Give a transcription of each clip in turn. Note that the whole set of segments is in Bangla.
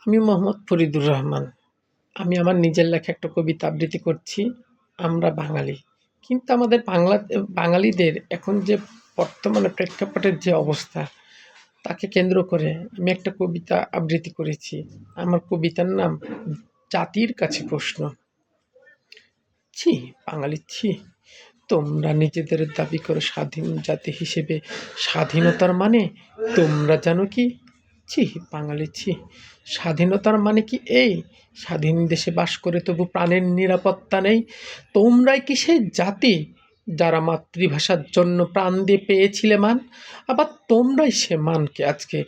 আমি মোহাম্মদ ফরিদুর রহমান। আমি আমার নিজের লেখা একটা কবিতা আবৃত্তি করছি। আমরা বাঙালি। কিন্তু আমাদের বাঙালিদের এখন যে বর্তমানে প্রেক্ষাপটের যে অবস্থা, তাকে কেন্দ্র করে আমি একটা কবিতা আবৃত্তি করেছি। আমার কবিতার নাম 'জাতির কাছে প্রশ্ন'। ছি বাঙালি ছি! তোমরা নিজেদের দাবি করো স্বাধীন জাতি হিসেবে, স্বাধীনতার মানে তোমরা জানো কি? ছি বাঙালি ছি! স্বাধীনতার মানে কি এই, স্বাধীন দেশে বাস করে তবু প্রাণের নিরাপত্তা নেই? তোমরাই কি সেই জাতি যারা মাতৃভাষার জন্য প্রাণ দিয়ে পেয়েছিলে মান? আবার তোমরাই সে মানকে আজকে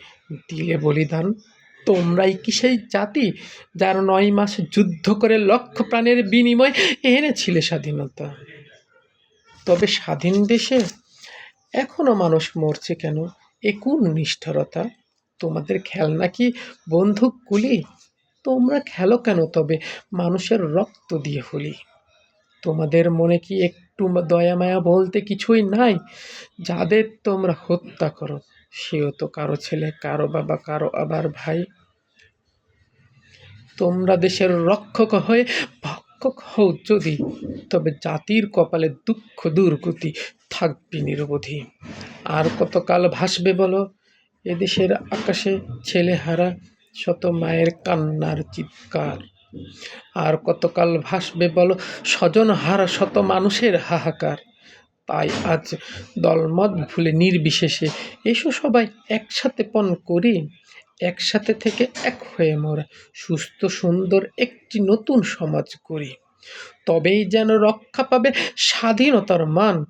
দিলে বলিদান? তোমরাই কি সেই জাতি যারা ৯ মাস যুদ্ধ করে লক্ষ প্রাণের বিনিময়ে এনেছিলে স্বাধীনতা? তবে স্বাধীন দেশে এখনো মানুষ মরছে কেন? এ কোন নিষ্ঠুরতা? তোমাদের খেলনা কি বন্দুক গুলি? তোমরা খেলো কেন তবে মানুষের রক্ত দিয়ে হোলি? তোমাদের মনে কি একটু দয়া মায়া বলতে কিছুই নাই? যাদের তোমরা হত্যা করো সেও তো কারো ছেলে, কারো বাবা, কারো আবার ভাই। তোমরা দেশের রক্ষক হয়ে ভক্ষক হও যদি, তবে জাতির কপালে দুঃখ দুর্গতি থাকবে নিরবধি। আর কতকাল ভাসবে বলো এদেশের আকাশে ছেলেহারা শত মায়ের কান্নার চিৎকার? আর কতকাল ভাসবে বলো স্বজনহারা শত মানুষের হাহাকার? তাই আজ দলমত ভুলে নির্বিশেষে এসো সবাই একসাথে পণ করি, একসাথে থেকে এক হয়ে মোরা সুস্থ সুন্দর একটি নতুন সমাজ করি। তবেই যেন রক্ষা পাবে স্বাধীনতার মান,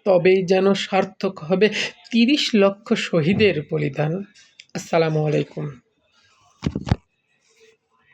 তবেই যেন সার্থক হবে ৩০ লক্ষ শহীদের বলিদান। আসসালামু আলাইকুম।